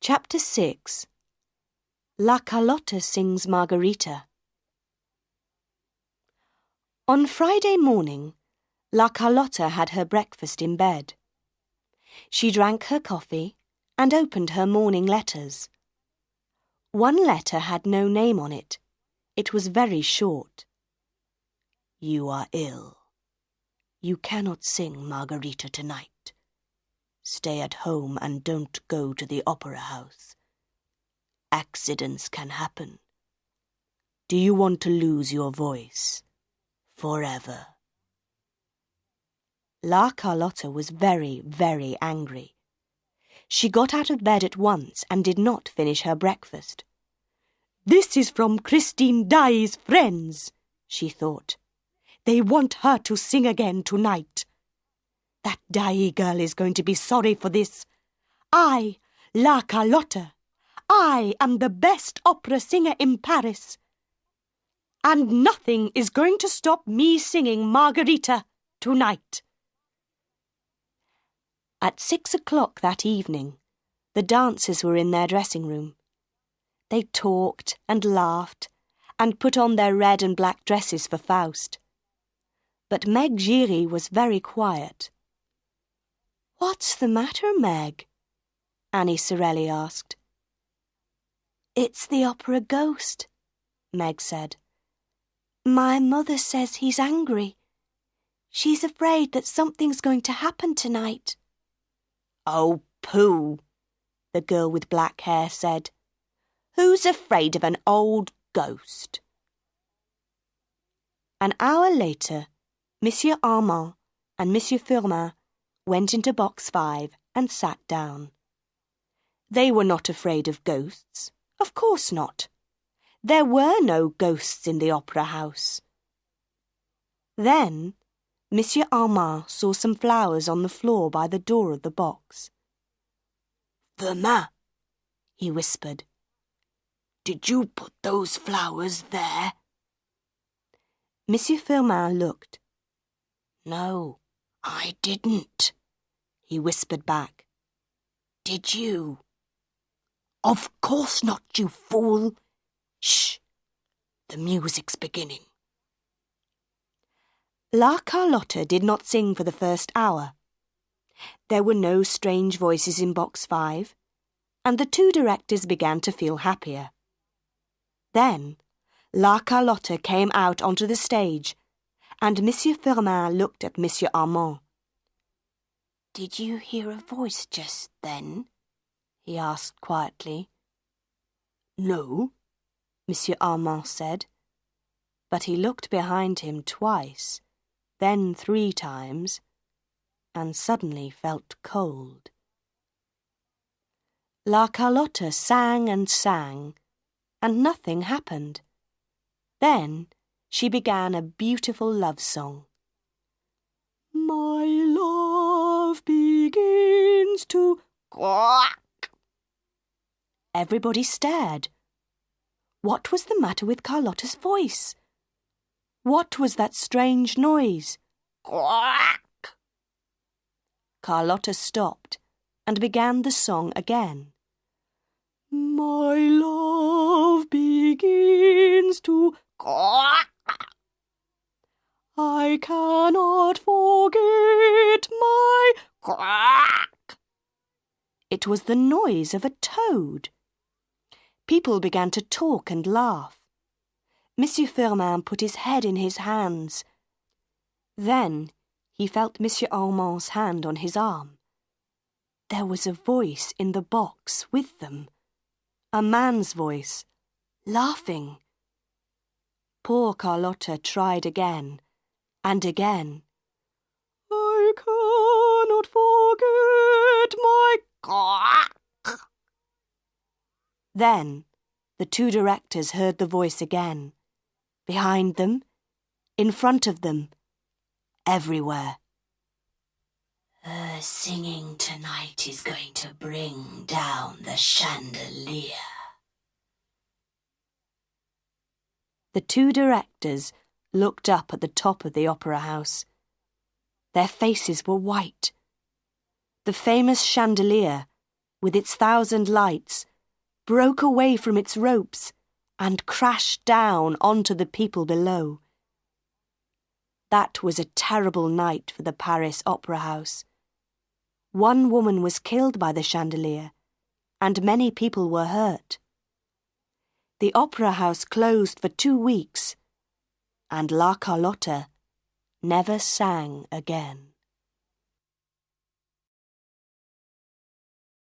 Chapter 6. La Carlotta sings Margarita. On Friday morning, La Carlotta had her breakfast in bed. She drank her coffee and opened her morning letters. One letter had no name on it. It was very short. You are ill. You cannot sing Margarita tonight. Stay at home and don't go to the opera house. Accidents can happen. Do you want to lose your voice forever? La Carlotta was very, very angry. She got out of bed at once and did not finish her breakfast. This is from Christine Daae's friends, she thought. They want her to sing again tonight. That Daae girl is going to be sorry for this. I, La Carlotta, I am the best opera singer in Paris. And nothing is going to stop me singing Margarita tonight. At 6 o'clock that evening, the dancers were in their dressing room. They talked and laughed and put on their red and black dresses for Faust. But Meg Giry was very quiet. "What's the matter, Meg?" Annie Sorelli asked. "It's the opera ghost," Meg said. "My mother says he's angry. She's afraid that something's going to happen tonight." "Oh, pooh," the girl with black hair said. "Who's afraid of an old ghost?" An hour later, Monsieur Armand and Monsieur Armand went into box 5 and sat down. They were not afraid of ghosts. Of course not. There were no ghosts in the opera house. Then Monsieur Armand saw some flowers on the floor by the door of the box. "Firmin," he whispered, "did you put those flowers there?" Monsieur Firmin looked. "No, I didn't," he whispered back. "Did you?" "Of course not, you fool. Shh! The music's beginning." La Carlotta did not sing for the first hour. There were no strange voices in box 5, and the two directors began to feel happier. Then La Carlotta came out onto the stage, and Monsieur Firmin looked at Monsieur Armand. "Did you hear a voice just then?" he asked quietly. "No," Monsieur Armand said, but he looked behind him twice, then 3 times, and suddenly felt cold. La Carlotta sang and sang, and nothing happened. Then she began a beautiful love song. My love begins to quack. Everybody stared. What was the matter with Carlotta's voice? What was that strange noise? Quack! Carlotta stopped and began the song again. My love begins to quack. I cannot forget my quack. It was the noise of a toad. People began to talk and laugh. Monsieur Firmin put his head in his hands. Then he felt Monsieur Armand's hand on his arm. There was a voice in the box with them. A man's voice, laughing. Poor Carlotta tried again and again. I cannot forget my quack. Then the two directors heard the voice again. Behind them, in front of them, everywhere. Her singing tonight is going to bring down the chandelier. The two directors looked up at the top of the opera house. Their faces were white. The famous chandelier, with its 1,000 lights, broke away from its ropes and crashed down onto the people below. That was a terrible night for the Paris Opera House. One woman was killed by the chandelier, and many people were hurt. The opera house closed for 2 weeks, and La Carlotta never sang again.